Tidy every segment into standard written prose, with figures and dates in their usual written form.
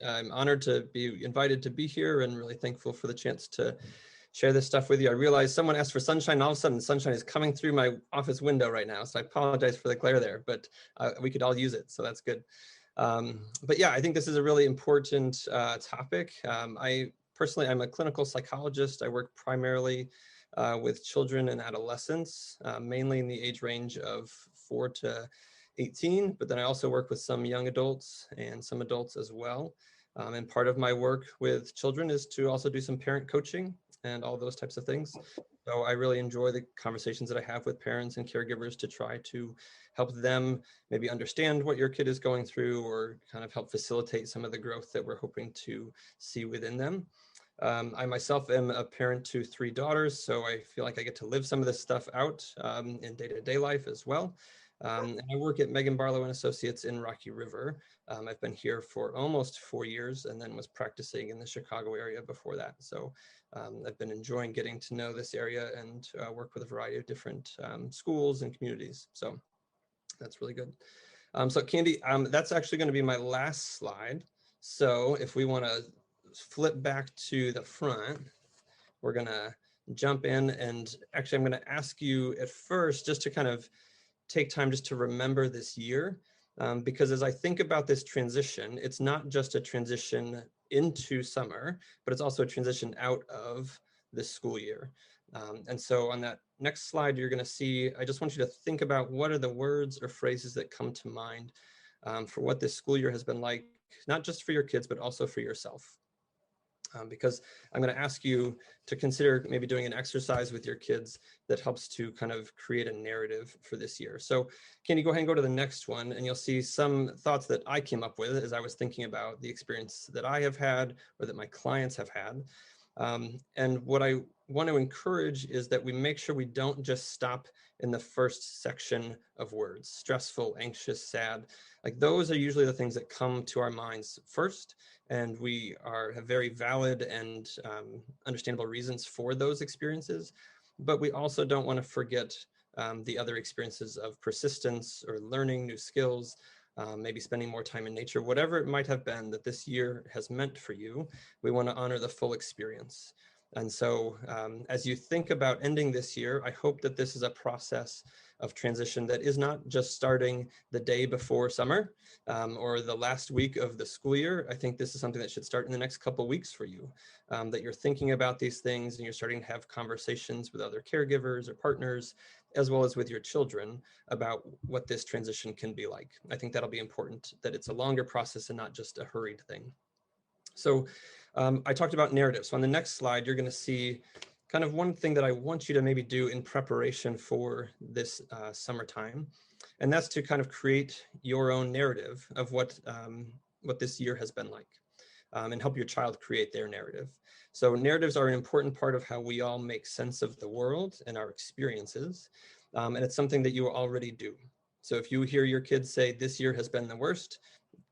I'm honored to be invited to be here and really thankful for the chance to share this stuff with you. I realize someone asked for sunshine, and all of a sudden sunshine is coming through my office window right now. So I apologize for the glare there, but we could all use it. So that's good. But yeah, I think this is a really important topic. I personally, I'm a clinical psychologist. I work primarily with children and adolescents, mainly in the age range of 4 to 18, but then I also work with some young adults and some adults as well. And part of my work with children is to also do some parent coaching and all those types of things. So I really enjoy the conversations that I have with parents and caregivers to try to help them maybe understand what your kid is going through or kind of help facilitate some of the growth that we're hoping to see within them. I myself am a parent to 3 daughters, so I feel like I get to live some of this stuff out in day-to-day life as well. And I work at Megan Barlow and Associates in Rocky River. I've been here for almost 4 years and then was practicing in the Chicago area before that. So I've been enjoying getting to know this area and work with a variety of different schools and communities. So that's really good. So Candy, that's actually going to be my last slide. So if we want to flip back to the front, we're going to jump in, and actually I'm going to ask you at first just to kind of take time just to remember this year, because as I think about this transition, it's not just a transition into summer, but it's also a transition out of this school year. And so on that next slide, you're going to see, I just want you to think about what are the words or phrases that come to mind for what this school year has been like, not just for your kids, but also for yourself. Because I'm going to ask you to consider maybe doing an exercise with your kids that helps to kind of create a narrative for this year. So can you go ahead and go to the next one, and you'll see some thoughts that I came up with as I was thinking about the experience that I have had or that my clients have had. And what I want to encourage is that we make sure we don't just stop in the first section of words: stressful, anxious, sad. Like those are usually the things that come to our minds first, and we have very valid and understandable reasons for those experiences. But we also don't want to forget the other experiences of persistence or learning new skills, maybe spending more time in nature, whatever it might have been that this year has meant for you. We want to honor the full experience. And so as you think about ending this year, I hope that this is a process of transition that is not just starting the day before summer or the last week of the school year. I think this is something that should start in the next couple of weeks for you, that you're thinking about these things and you're starting to have conversations with other caregivers or partners, as well as with your children, about what this transition can be like. I think that'll be important, that it's a longer process and not just a hurried thing. So I talked about narrative. So on the next slide, you're going to see kind of one thing that I want you to maybe do in preparation for this summertime. And that's to kind of create your own narrative of what this year has been like, and help your child create their narrative. So narratives are an important part of how we all make sense of the world and our experiences. And it's something that you already do. So if you hear your kids say, "This year has been the worst,"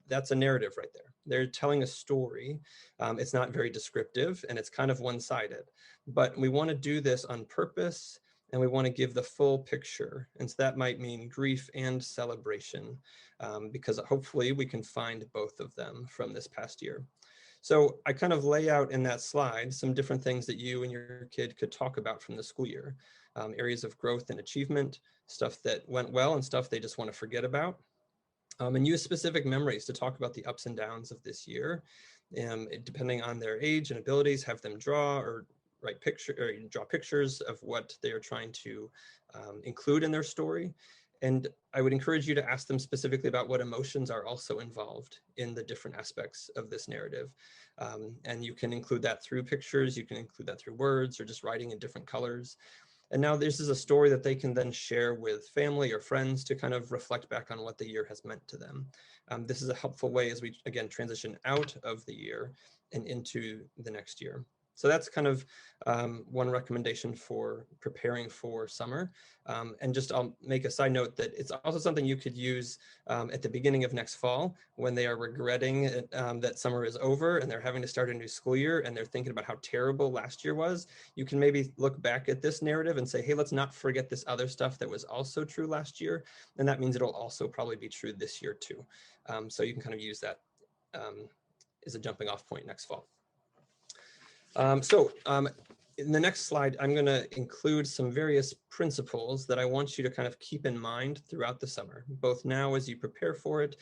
that's a narrative right there. They're telling a story. It's not very descriptive and it's kind of one-sided, but we want to do this on purpose and we want to give the full picture. And so that might mean grief and celebration, because hopefully we can find both of them from this past year. So I kind of lay out in that slide some different things that you and your kid could talk about from the school year, areas of growth and achievement, stuff that went well and stuff they just want to forget about. And use specific memories to talk about the ups and downs of this year. Depending on their age and abilities, have them draw or draw pictures of what they are trying to include in their story. And I would encourage you to ask them specifically about what emotions are also involved in the different aspects of this narrative. And you can include that through pictures, you can include that through words or just writing in different colors. And now this is a story that they can then share with family or friends to kind of reflect back on what the year has meant to them. This is a helpful way as we, again, transition out of the year and into the next year. So that's kind of one recommendation for preparing for summer. And just I'll make a side note that it's also something you could use at the beginning of next fall when they are regretting that summer is over and they're having to start a new school year and they're thinking about how terrible last year was. You can maybe look back at this narrative and say, hey, let's not forget this other stuff that was also true last year. And that means it'll also probably be true this year too. So you can kind of use that is a jumping off point next fall. In the next slide, I'm going to include some various principles that I want you to kind of keep in mind throughout the summer, both now as you prepare for it,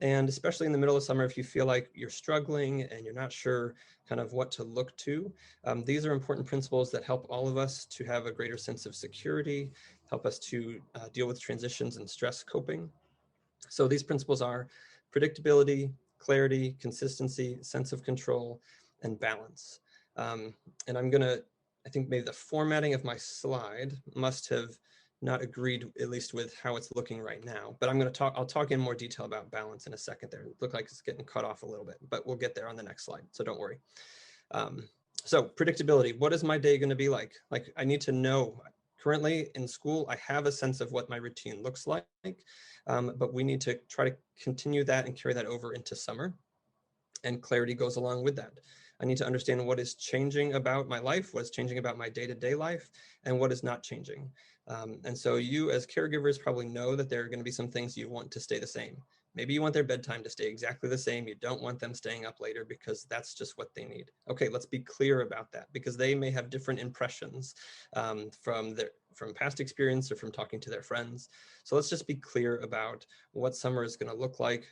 and especially in the middle of summer, if you feel like you're struggling and you're not sure kind of what to look to. These are important principles that help all of us to have a greater sense of security, help us to deal with transitions and stress coping. So these principles are predictability, clarity, consistency, sense of control, and balance. And I'm going to, I think maybe the formatting of my slide must have not agreed, at least with how it's looking right now, but I'll talk in more detail about balance in a second there. It looked like it's getting cut off a little bit, but we'll get there on the next slide, so don't worry. So predictability, what is my day going to be like? Like, I need to know. Currently in school, I have a sense of what my routine looks like, but we need to try to continue that and carry that over into summer. And clarity goes along with that. I need to understand what is changing about my life, what is changing about my day-to-day life, and what is not changing. And so you as caregivers probably know that there are going to be some things you want to stay the same. Maybe you want their bedtime to stay exactly the same. You don't want them staying up later because that's just what they need. Okay, let's be clear about that, because they may have different impressions from past experience or from talking to their friends. So let's just be clear about what summer is going to look like.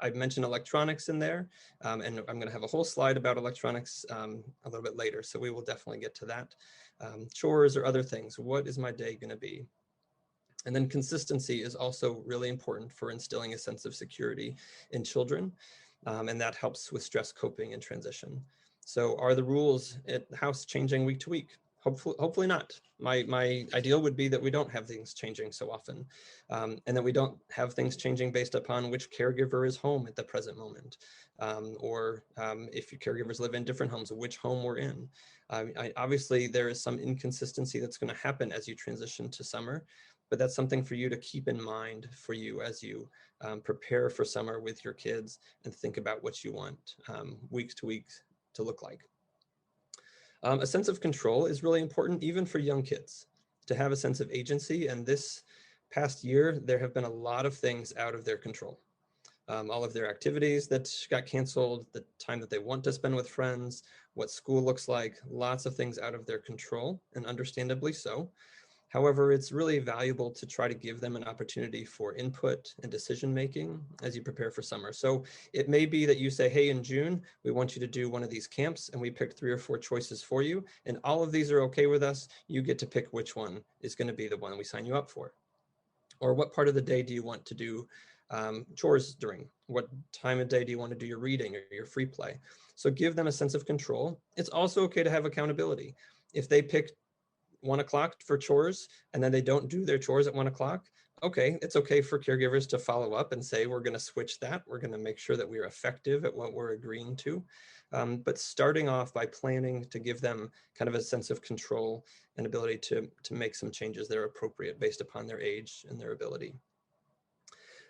I've mentioned electronics in there, and I'm going to have a whole slide about electronics a little bit later, so we will definitely get to that. Chores or other things, what is my day going to be? And then consistency is also really important for instilling a sense of security in children, and that helps with stress coping and transition. So are the rules at the house changing week to week? Hopefully not. My ideal would be that we don't have things changing so often, and that we don't have things changing based upon which caregiver is home at the present moment, or if your caregivers live in different homes, which home we're in. Obviously, there is some inconsistency that's going to happen as you transition to summer, but that's something for you to keep in mind for you as you prepare for summer with your kids and think about what you want week to week to look like. A sense of control is really important even for young kids, to have a sense of agency. And this past year, there have been a lot of things out of their control. All of their activities that got canceled, the time that they want to spend with friends, what school looks like, lots of things out of their control, and understandably so. However, it's really valuable to try to give them an opportunity for input and decision-making as you prepare for summer. So it may be that you say, hey, in June, we want you to do one of these camps, and we picked 3 or 4 choices for you, and all of these are okay with us. You get to pick which one is going to be the one we sign you up for. Or what part of the day do you want to do chores during? What time of day do you want to do your reading or your free play? So give them a sense of control. It's also okay to have accountability. If they pick 1 o'clock for chores and then they don't do their chores at 1 o'clock, okay, it's okay for caregivers to follow up and say, we're going to switch that. We're going to make sure that we're effective at what we're agreeing to. But starting off by planning to give them kind of a sense of control and ability to make some changes that are appropriate based upon their age and their ability.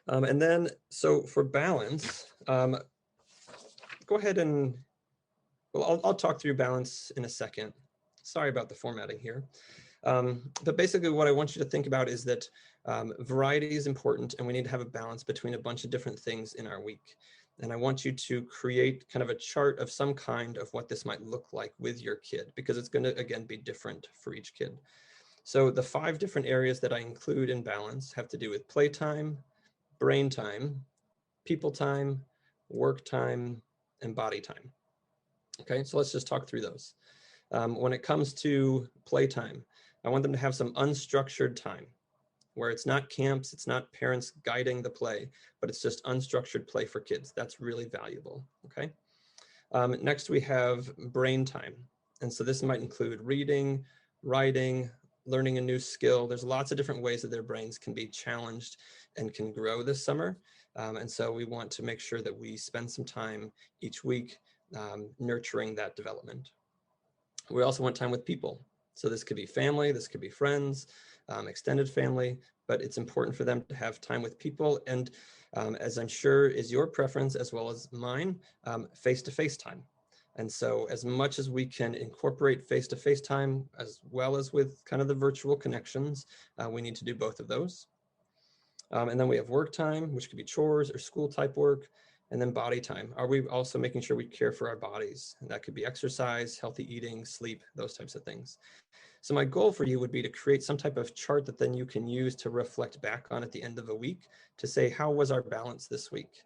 And then, so for balance, go ahead and, well, I'll talk through balance in a second. Sorry about the formatting here. But basically what I want you to think about is that variety is important, and we need to have a balance between a bunch of different things in our week. And I want you to create kind of a chart of some kind of what this might look like with your kid, because it's going to, again, be different for each kid. So the 5 different areas that I include in balance have to do with playtime, brain time, people time, work time, and body time. Okay, so let's just talk through those. When it comes to playtime, I want them to have some unstructured time where it's not camps, it's not parents guiding the play, but it's just unstructured play for kids. That's really valuable, okay? Next, we have brain time. And so this might include reading, writing, learning a new skill. There's lots of different ways that their brains can be challenged and can grow this summer. And so we want to make sure that we spend some time each week nurturing that development. We also want time with people. So this could be family, this could be friends, extended family, but it's important for them to have time with people. And as I'm sure is your preference as well as mine, face-to-face time. And so as much as we can incorporate face-to-face time as well as with kind of the virtual connections, we need to do both of those. And then we have work time, which could be chores or school type work. And then body time. Are we also making sure we care for our bodies? And that could be exercise, healthy eating, sleep, those types of things. So my goal for you would be to create some type of chart that then you can use to reflect back on at the end of a week to say, how was our balance this week?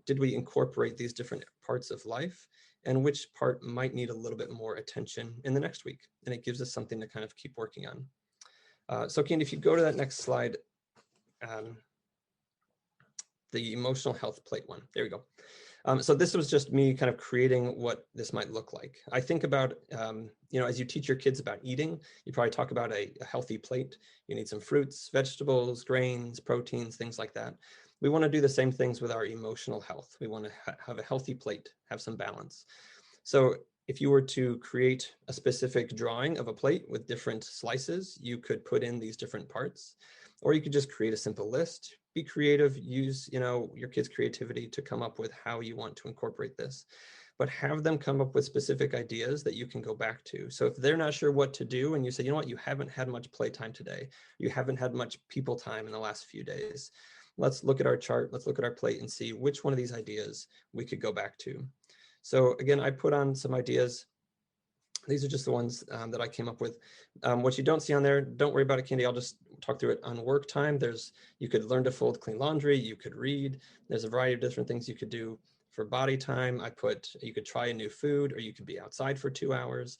Did we incorporate these different parts of life? And which part might need a little bit more attention in the next week? And it gives us something to kind of keep working on. So Candy, if you go to that next slide, the emotional health plate one, there we go. So this was just me kind of creating what this might look like. I think about, as you teach your kids about eating, you probably talk about a healthy plate. You need some fruits, vegetables, grains, proteins, things like that. We want to do the same things with our emotional health. We want to have a healthy plate, have some balance. So if you were to create a specific drawing of a plate with different slices, you could put in these different parts, or you could just create a simple list. Be creative, use your kids' creativity to come up with how you want to incorporate this, but have them come up with specific ideas that you can go back to. So if they're not sure what to do and you say, you know what, you haven't had much playtime today, you haven't had much people time in the last few days, let's look at our chart, let's look at our plate and see which one of these ideas we could go back to. So again, I put on some ideas. These are just the ones that I came up with. What you don't see on there, don't worry about it, Candy. I'll just talk through it. On work time, you could learn to fold clean laundry, you could read. There's a variety of different things you could do. For body time, you could try a new food, or you could be outside for 2 hours.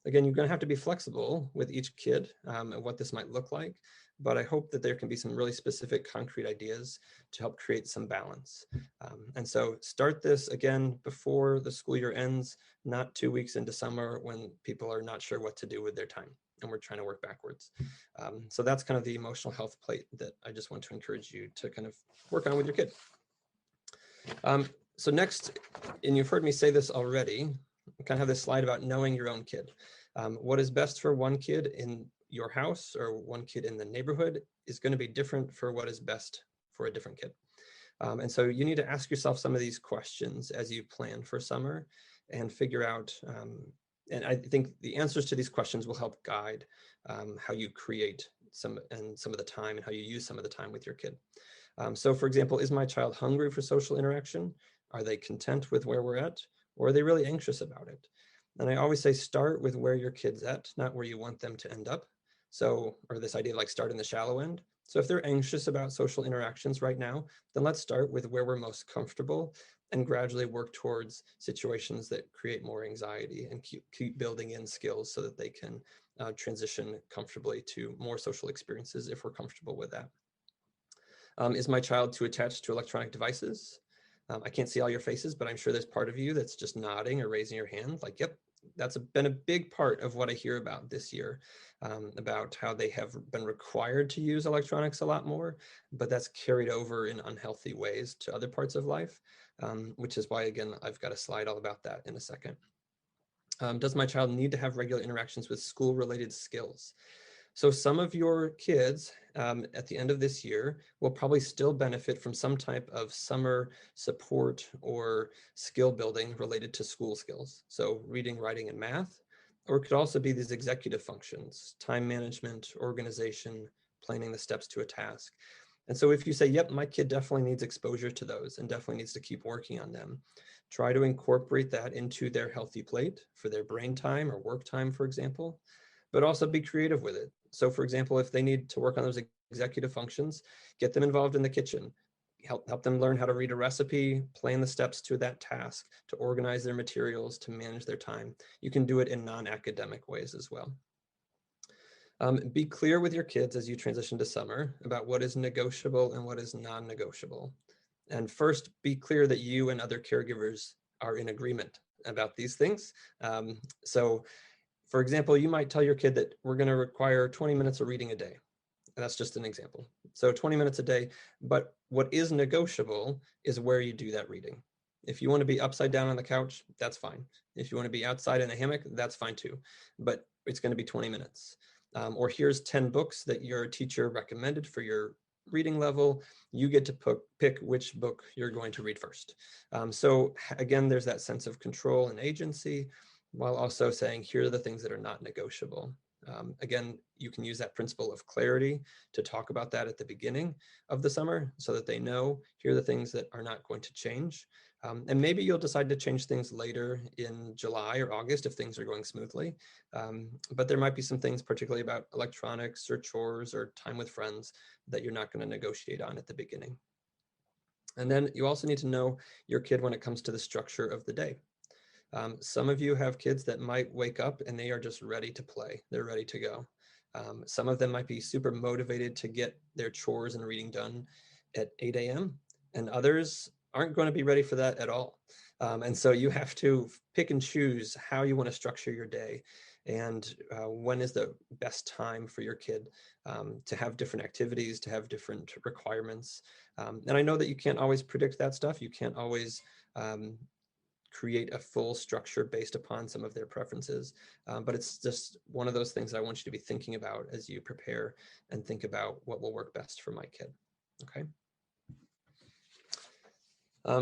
Again, you're gonna have to be flexible with each kid and what this might look like, but I hope that there can be some really specific concrete ideas to help create some balance. And so start this again before the school year ends, not 2 weeks into summer when people are not sure what to do with their time and we're trying to work backwards. So that's kind of the emotional health plate that I just want to encourage you to kind of work on with your kid. So next, and you've heard me say this already, I kind of have this slide about knowing your own kid. What is best for one kid in your house or one kid in the neighborhood is going to be different for what is best for a different kid. And so you need to ask yourself some of these questions as you plan for summer and figure out, and I think the answers to these questions will help guide how you create some of the time and how you use some of the time with your kid. So for example, is my child hungry for social interaction? Are they content with where we're at? Or are they really anxious about it? And I always say start with where your kid's at, not where you want them to end up. So, or this idea of like start in the shallow end. So if they're anxious about social interactions right now, then let's start with where we're most comfortable and gradually work towards situations that create more anxiety and keep building in skills so that they can transition comfortably to more social experiences if we're comfortable with that. Is my child too attached to electronic devices? I can't see all your faces, but I'm sure there's part of you that's just nodding or raising your hand like, yep, that's been a big part of what I hear about this year, about how they have been required to use electronics a lot more, but that's carried over in unhealthy ways to other parts of life, which is why, again, I've got a slide all about that in a second. Does my child need to have regular interactions with school-related skills? So some of your kids at the end of this year will probably still benefit from some type of summer support or skill building related to school skills. So reading, writing, and math, or it could also be these executive functions, time management, organization, planning the steps to a task. And so if you say, yep, my kid definitely needs exposure to those and definitely needs to keep working on them, try to incorporate that into their healthy plate for their brain time or work time, for example, but also be creative with it. So for example, if they need to work on those executive functions, get them involved in the kitchen, help them learn how to read a recipe, plan the steps to that task, to organize their materials, to manage their time. You can do it in non-academic ways as well. Be clear with your kids as you transition to summer about what is negotiable and what is non-negotiable. And first, be clear that you and other caregivers are in agreement about these things. So for example, you might tell your kid that we're going to require 20 minutes of reading a day. And that's just an example. So 20 minutes a day, but what is negotiable is where you do that reading. If you want to be upside down on the couch, that's fine. If you want to be outside in the hammock, that's fine too. But it's going to be 20 minutes. Or here's 10 books that your teacher recommended for your reading level. You get to pick which book you're going to read first. So again, there's that sense of control and agency, while also saying, here are the things that are not negotiable. Again, you can use that principle of clarity to talk about that at the beginning of the summer so that they know, here are the things that are not going to change. And maybe you'll decide to change things later in July or August if things are going smoothly. But there might be some things, particularly about electronics or chores or time with friends, that you're not going to negotiate on at the beginning. And then you also need to know your kid when it comes to the structure of the day. Some of you have kids that might wake up and they are just ready to play. They're ready to go. Some of them might be super motivated to get their chores and reading done at 8 a.m. and others aren't going to be ready for that at all. And so you have to pick and choose how you want to structure your day and when is the best time for your kid to have different activities, to have different requirements. And I know that you can't always predict that stuff. You can't always create a full structure based upon some of their preferences. But it's just one of those things that I want you to be thinking about as you prepare and think about what will work best for my kid, okay?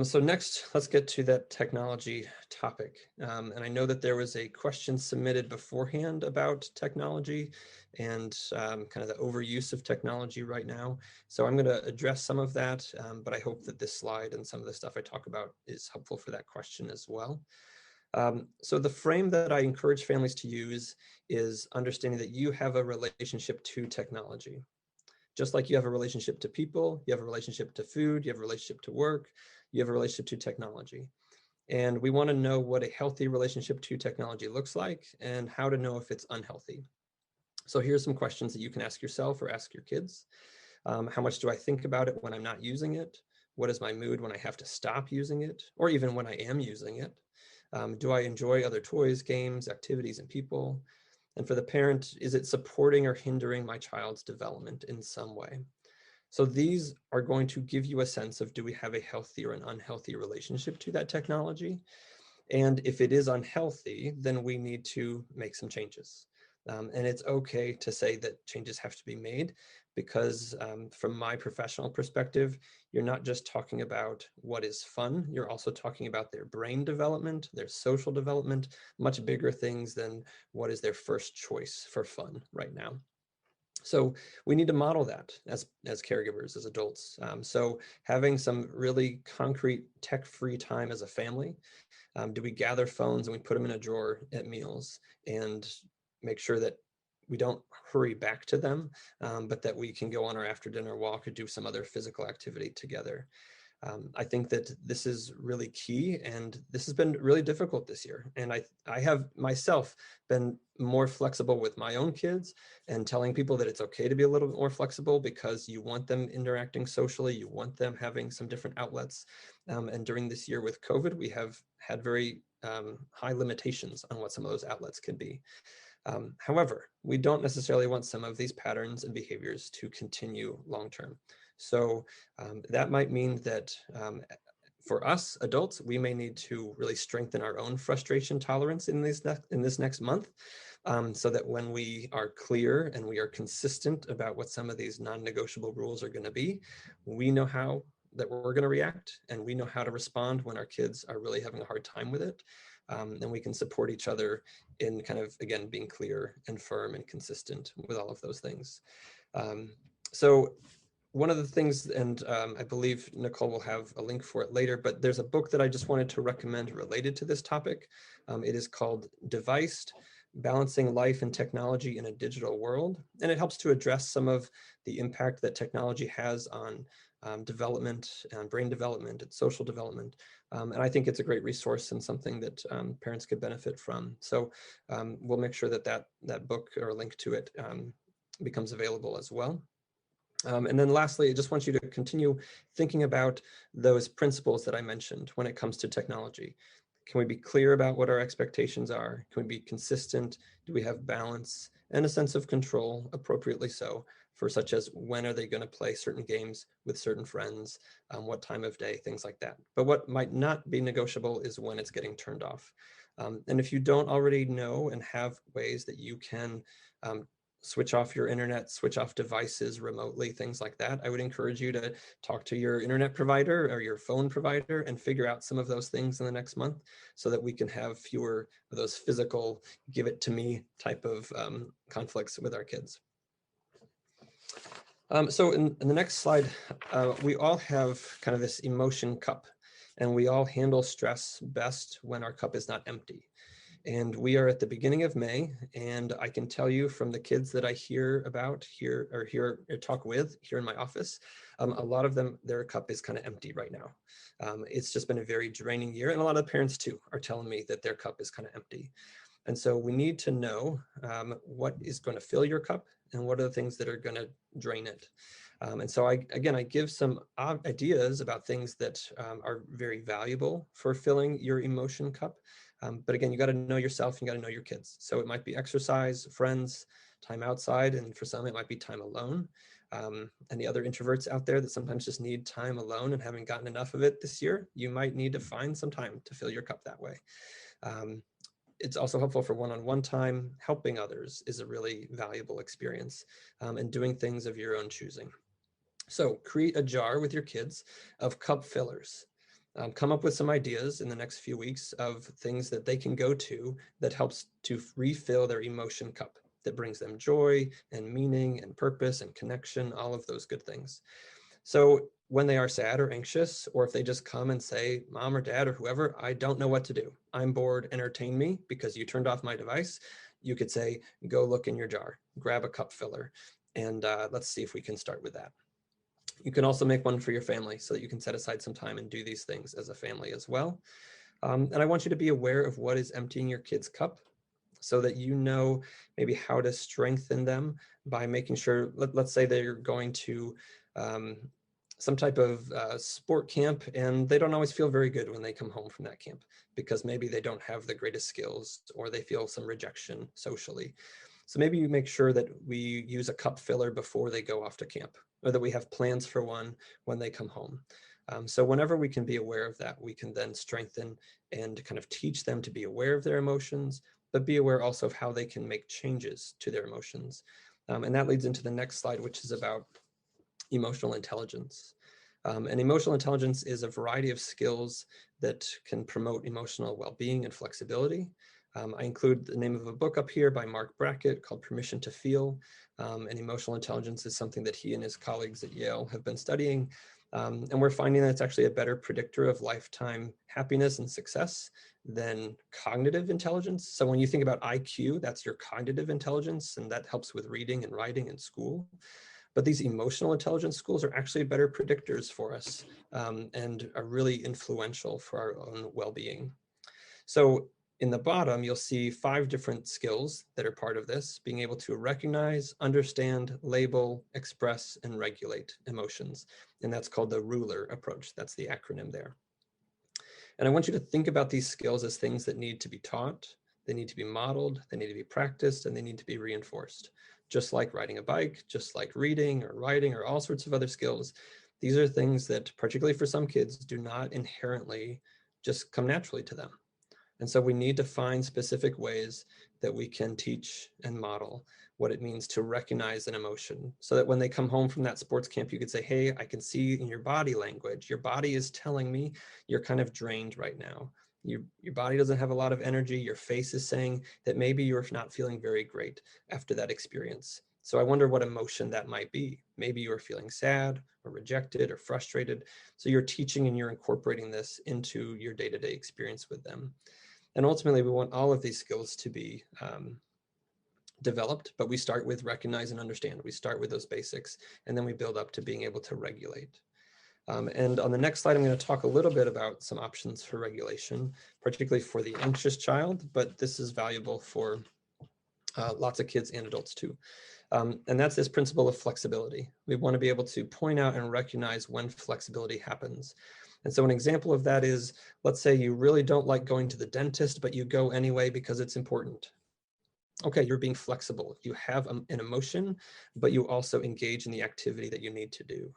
So next, let's get to that technology topic. And I know that there was a question submitted beforehand about technology and kind of the overuse of technology right now. So I'm going to address some of that, but I hope that this slide and some of the stuff I talk about is helpful for that question as well. So the frame that I encourage families to use is understanding that you have a relationship to technology. Just like you have a relationship to people, you have a relationship to food, you have a relationship to work, you have a relationship to technology. And we want to know what a healthy relationship to technology looks like and how to know if it's unhealthy. So here's some questions that you can ask yourself or ask your kids. How much do I think about it when I'm not using it? What is my mood when I have to stop using it, or even when I am using it? Do I enjoy other toys, games, activities, and people? And for the parent, is it supporting or hindering my child's development in some way? So these are going to give you a sense of, do we have a healthy or an unhealthy relationship to that technology? And if it is unhealthy, then we need to make some changes. And it's okay to say that changes have to be made because from my professional perspective, you're not just talking about what is fun, you're also talking about their brain development, their social development, much bigger things than what is their first choice for fun right now. So we need to model that as caregivers, as adults. So having some really concrete tech-free time as a family. Do we gather phones and we put them in a drawer at meals and make sure that we don't hurry back to them, but that we can go on our after dinner walk or do some other physical activity together? I think that this is really key, and this has been really difficult this year. And I have myself been more flexible with my own kids and telling people that it's okay to be a little bit more flexible because you want them interacting socially, you want them having some different outlets. And during this year with COVID, we have had very high limitations on what some of those outlets can be. However, we don't necessarily want some of these patterns and behaviors to continue long-term. So that might mean that for us adults, we may need to really strengthen our own frustration tolerance in this next month, so that when we are clear and we are consistent about what some of these non-negotiable rules are going to be, we know how that we're going to react, and we know how to respond when our kids are really having a hard time with it. And we can support each other in kind of, again, being clear and firm and consistent with all of those things. So one of the things, and I believe Nicole will have a link for it later, but there's a book that I just wanted to recommend related to this topic. It is called Deviced: Balancing Life and Technology in a Digital World. And it helps to address some of the impact that technology has on development, brain development, and social development. And I think it's a great resource and something that parents could benefit from. So we'll make sure that that book or a link to it becomes available as well. And then lastly, I just want you to continue thinking about those principles that I mentioned when it comes to technology. Can we be clear about what our expectations are? Can we be consistent? Do we have balance and a sense of control, appropriately so, for such as when are they going to play certain games with certain friends, what time of day, things like that. But what might not be negotiable is when it's getting turned off. And if you don't already know and have ways that you can switch off your internet, switch off devices remotely, things like that, I would encourage you to talk to your internet provider or your phone provider and figure out some of those things in the next month so that we can have fewer of those physical give it to me type of conflicts with our kids. So in the next slide, we all have kind of this emotion cup. And we all handle stress best when our cup is not empty. And we are at the beginning of May, and I can tell you from the kids that I hear about here or talk with here in my office, a lot of them, their cup is kind of empty right now. It's just been a very draining year, and a lot of parents too are telling me that their cup is kind of empty. And so we need to know what is going to fill your cup and what are the things that are going to drain it. And so I give some ideas about things that are very valuable for filling your emotion cup. But again, you got to know yourself, you got to know your kids. So it might be exercise, friends, time outside, and for some it might be time alone. And the other introverts out there that sometimes just need time alone and haven't gotten enough of it this year, you might need to find some time to fill your cup that way. It's also helpful for one-on-one time. Helping others is a really valuable experience, and doing things of your own choosing. So create a jar with your kids of cup fillers. Come up with some ideas in the next few weeks of things that they can go to that helps to refill their emotion cup, that brings them joy and meaning and purpose and connection, all of those good things. So when they are sad or anxious, or if they just come and say, Mom or Dad or whoever, I don't know what to do, I'm bored, entertain me because you turned off my device, you could say, go look in your jar, grab a cup filler, and let's see if we can start with that. You can also make one for your family so that you can set aside some time and do these things as a family as well. And I want you to be aware of what is emptying your kid's cup so that you know maybe how to strengthen them by making sure, let's say they're going to some type of sport camp and they don't always feel very good when they come home from that camp because maybe they don't have the greatest skills or they feel some rejection socially. So maybe you make sure that we use a cup filler before they go off to camp, or that we have plans for one when they come home. So whenever we can be aware of that, we can then strengthen and kind of teach them to be aware of their emotions, but be aware also of how they can make changes to their emotions. And that leads into the next slide, which is about emotional intelligence. And emotional intelligence is a variety of skills that can promote emotional well-being and flexibility. I include the name of a book up here by Mark Brackett called Permission to Feel. And emotional intelligence is something that he and his colleagues at Yale have been studying. And we're finding that it's actually a better predictor of lifetime happiness and success than cognitive intelligence. So when you think about IQ, that's your cognitive intelligence, and that helps with reading and writing in school. But these emotional intelligence schools are actually better predictors for us and are really influential for our own well-being. So in the bottom, you'll see 5 different skills that are part of this: being able to recognize, understand, label, express, and regulate emotions. And that's called the RULER approach. That's the acronym there. And I want you to think about these skills as things that need to be taught, they need to be modeled, they need to be practiced, and they need to be reinforced. Just like riding a bike, just like reading or writing or all sorts of other skills, these are things that, particularly for some kids, do not inherently just come naturally to them. And so we need to find specific ways that we can teach and model what it means to recognize an emotion so that when they come home from that sports camp, you could say, hey, I can see in your body language, your body is telling me you're kind of drained right now. Your body doesn't have a lot of energy. Your face is saying that maybe you're not feeling very great after that experience. So I wonder what emotion that might be. Maybe you're feeling sad or rejected or frustrated. So you're teaching and you're incorporating this into your day-to-day experience with them. And ultimately, we want all of these skills to be developed, but we start with recognize and understand. We start with those basics, and then we build up to being able to regulate. And on the next slide, I'm going to talk a little bit about some options for regulation, particularly for the anxious child, but this is valuable for lots of kids and adults too. And that's this principle of flexibility. We want to be able to point out and recognize when flexibility happens. And so an example of that is, let's say you really don't like going to the dentist, but you go anyway because it's important. Okay, you're being flexible. You have an emotion, but you also engage in the activity that you need to do.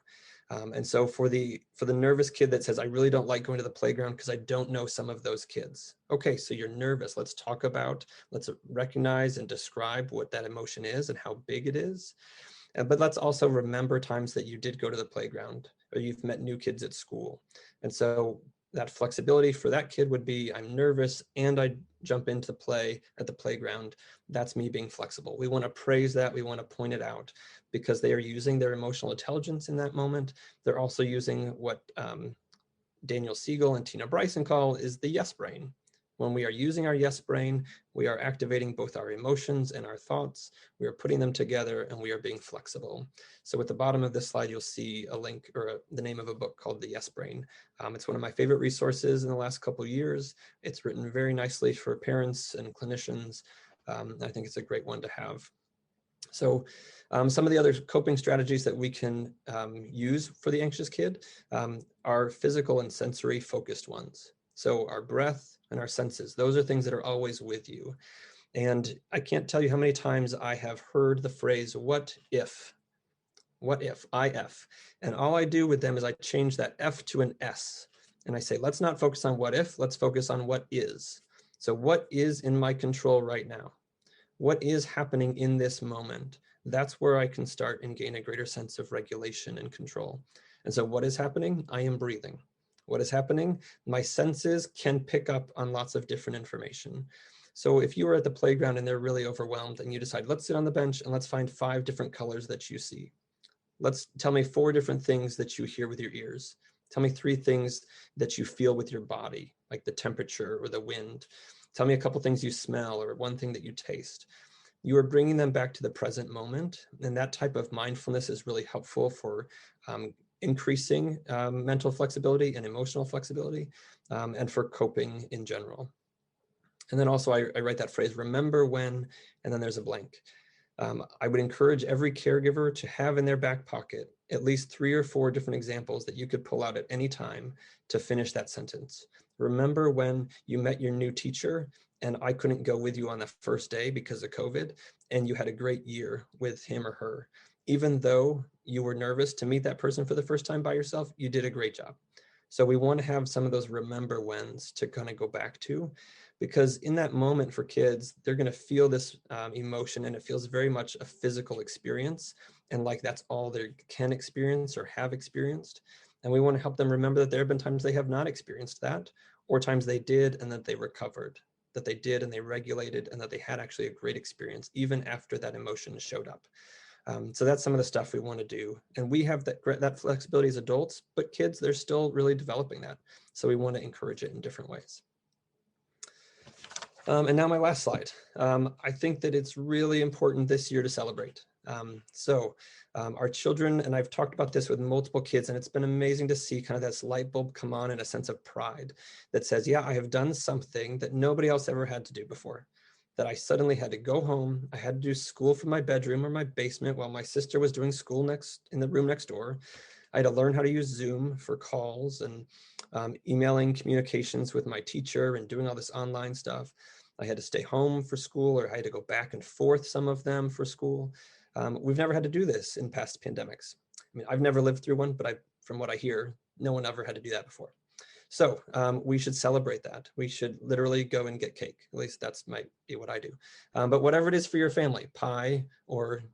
And so for the nervous kid that says, I really don't like going to the playground because I don't know some of those kids. Okay, so you're nervous. Let's recognize and describe what that emotion is and how big it is. But let's also remember times that you did go to the playground or you've met new kids at school. And so that flexibility for that kid would be, I'm nervous and I jump into play at the playground. That's me being flexible. We want to praise that. We want to point it out because they are using their emotional intelligence in that moment. They're also using what Daniel Siegel and Tina Bryson call is the yes brain. When we are using our yes brain, we are activating both our emotions and our thoughts. We are putting them together and we are being flexible. So at the bottom of this slide, you'll see a link or the name of a book called The Yes Brain. It's one of my favorite resources in the last couple of years. It's written very nicely for parents and clinicians. I think it's a great one to have. So some of the other coping strategies that we can use for the anxious kid are physical and sensory focused ones. So our breath and our senses, those are things that are always with you. And I can't tell you how many times I have heard the phrase, what if, IF. And all I do with them is I change that F to an S. And I say, let's not focus on what if, let's focus on what is. So what is in my control right now? What is happening in this moment? That's where I can start and gain a greater sense of regulation and control. And so what is happening? I am breathing. What is happening? My senses can pick up on lots of different information. So if you were at the playground and they're really overwhelmed and you decide, let's sit on the bench and let's find 5 different colors that you see. Tell me 4 different things that you hear with your ears. Tell me 3 things that you feel with your body, like the temperature or the wind. Tell me a couple things you smell or one thing that you taste. You are bringing them back to the present moment. And that type of mindfulness is really helpful for increasing mental flexibility and emotional flexibility and for coping in general. And then also I write that phrase, remember when, and then there's a blank. I would encourage every caregiver to have in their back pocket at least 3 or 4 different examples that you could pull out at any time to finish that sentence. Remember when you met your new teacher and I couldn't go with you on the first day because of COVID, and you had a great year with him or her. Even though you were nervous to meet that person for the first time by yourself, you did a great job. So we want to have some of those remember whens to kind of go back to, because in that moment for kids, they're going to feel this emotion, and it feels very much a physical experience. And like that's all they can experience or have experienced. And we want to help them remember that there have been times they have not experienced that, or times they did and that they recovered, that they did and they regulated, and that they had actually a great experience even after that emotion showed up. So that's some of the stuff we want to do. And we have that flexibility as adults, but kids, they're still really developing that. So we want to encourage it in different ways. And now my last slide. I think that it's really important this year to celebrate. Our children, and I've talked about this with multiple kids, and it's been amazing to see kind of this light bulb come on and a sense of pride that says, yeah, I have done something that nobody else ever had to do before. That I suddenly had to go home. I had to do school from my bedroom or my basement while my sister was doing school in the room next door. I had to learn how to use Zoom for calls and emailing communications with my teacher and doing all this online stuff. I had to stay home for school, or I had to go back and forth, some of them for school. We've never had to do this in past pandemics. I mean, I've never lived through one, but from what I hear, no one ever had to do that before. So we should celebrate that. We should literally go and get cake. At least that's might be what I do. But whatever it is for your family, pie or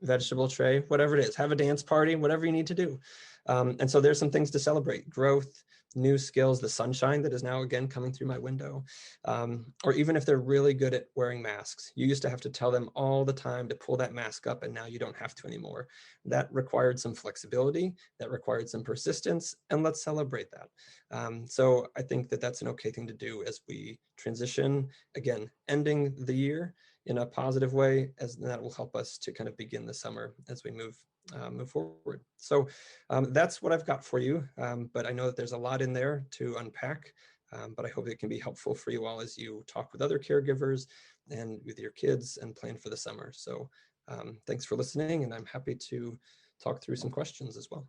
vegetable tray, whatever it is, have a dance party, whatever you need to do. And so there's some things to celebrate: growth, new skills, the sunshine that is now again coming through my window. Or even if they're really good at wearing masks, you used to have to tell them all the time to pull that mask up, and now you don't have to anymore. That required some flexibility, that required some persistence, and let's celebrate that. So I think that that's an okay thing to do as we transition, again, ending the year in a positive way, as that will help us to kind of begin the summer as we move forward. So that's what I've got for you, but I know that there's a lot in there to unpack, but I hope it can be helpful for you all as you talk with other caregivers and with your kids and plan for the summer. So thanks for listening, and I'm happy to talk through some questions as well.